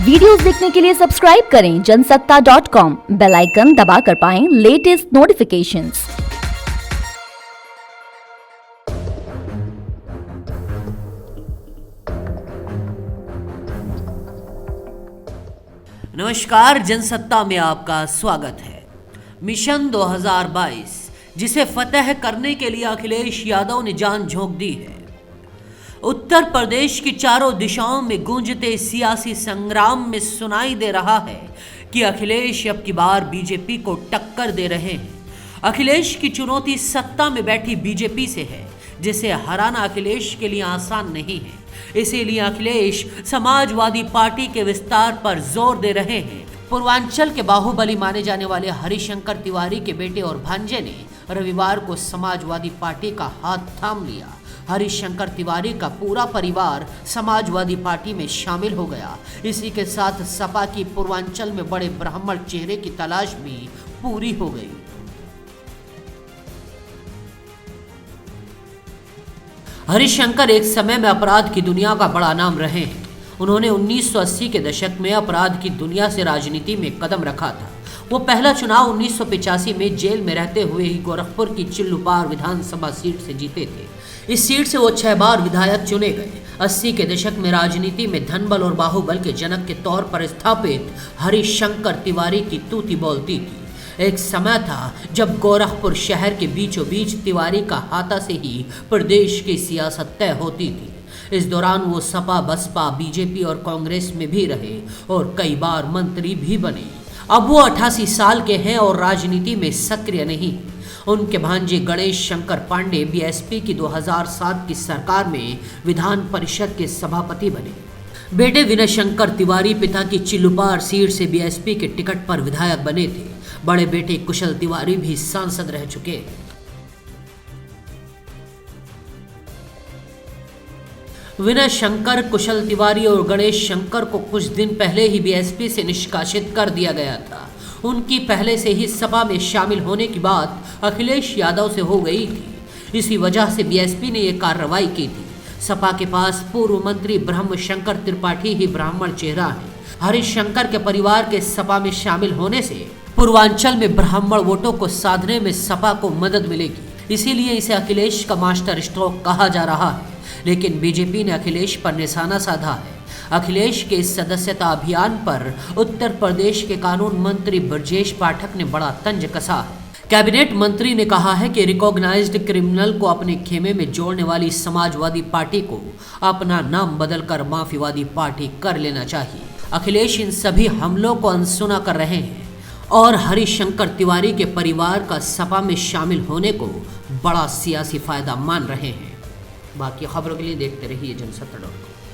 Videos देखने के लिए सब्सक्राइब करें जनसत्ता.com, बेल आइकन दबाकर पाएं लेटेस्ट नोटिफिकेशंस। नमस्कार, जनसत्ता में आपका स्वागत है। मिशन 2022 जिसे फतेह करने के लिए अखिलेश यादव ने जान झोंक दी है। उत्तर प्रदेश की चारों दिशाओं में गूंजते सियासी संग्राम में सुनाई दे रहा है कि अखिलेश अब की बार बीजेपी को टक्कर दे रहे हैं। अखिलेश की चुनौती सत्ता में बैठी बीजेपी से है, जिसे हराना अखिलेश के लिए आसान नहीं है। इसीलिए अखिलेश समाजवादी पार्टी के विस्तार पर जोर दे रहे हैं। पूर्वांचल के बाहुबली माने जाने वाले हरिशंकर तिवारी के बेटे और भांजे ने रविवार को समाजवादी पार्टी का हाथ थाम लिया। हरिशंकर तिवारी का पूरा परिवार समाजवादी पार्टी में शामिल हो गया। इसी के साथ सपा की पूर्वांचल में बड़े ब्राह्मण चेहरे की तलाश भी पूरी हो गई। हरिशंकर एक समय में अपराध की दुनिया का बड़ा नाम रहे हैं। उन्होंने 1980 के दशक में अपराध की दुनिया से राजनीति में कदम रखा था। वो पहला चुनाव 1985 में जेल में रहते हुए ही गोरखपुर की चिल्लूपार विधानसभा सीट से जीते थे। इस सीट से वो 6 बार विधायक चुने गए। 80 के दशक में राजनीति में धनबल और बाहुबल के जनक के तौर पर स्थापित हरिशंकर तिवारी की तूती बोलती थी। एक समय था जब गोरखपुर शहर के बीचों बीच तिवारी का हाथा से ही प्रदेश की सियासत तय होती थी। इस दौरान वो सपा, बसपा, बीजेपी और कांग्रेस में भी रहे और कई बार मंत्री भी बने। अब वो 88 साल के हैं और राजनीति में सक्रिय नहीं। उनके भांजे गणेश शंकर पांडे बीएसपी की 2007 की सरकार में विधान परिषद के सभापति बने। बेटे विनय शंकर तिवारी पिता की चिल्लूपार सीट से बीएसपी के टिकट पर विधायक बने थे। बड़े बेटे कुशल तिवारी भी सांसद रह चुके। विनय शंकर, कुशल तिवारी और गणेश शंकर को कुछ दिन पहले ही बीएसपी से निष्कासित कर दिया गया था। उनकी पहले से ही सपा में शामिल होने की बात अखिलेश यादव से हो गई थी। इसी वजह से बीएसपी ने यह कार्रवाई की थी। सपा के पास पूर्व मंत्री ब्रह्मशंकर त्रिपाठी ही ब्राह्मण चेहरा है। हरिशंकर के परिवार के सपा में शामिल होने से पूर्वांचल में ब्राह्मण वोटों को साधने में सपा को मदद मिलेगी। इसीलिए इसे अखिलेश का मास्टर स्ट्रोक कहा जा रहा है। लेकिन बीजेपी ने अखिलेश पर निशाना साधा है। अखिलेश के इस सदस्यता अभियान पर उत्तर प्रदेश के कानून मंत्री ब्रजेश पाठक ने बड़ा तंज कसा है। कैबिनेट मंत्री ने कहा है कि रिकॉग्नाइज्ड क्रिमिनल को अपने खेमे में जोड़ने वाली समाजवादी पार्टी को अपना नाम बदलकर माफीवादी पार्टी कर लेना चाहिए। अखिलेश इन सभी हमलों को अनसुना कर रहे हैं और हरिशंकर तिवारी के परिवार का सपा में शामिल होने को बड़ा सियासी फायदा मान रहे हैं। बाकी खबरों के लिए देखते रहिए जनसत्ता.com।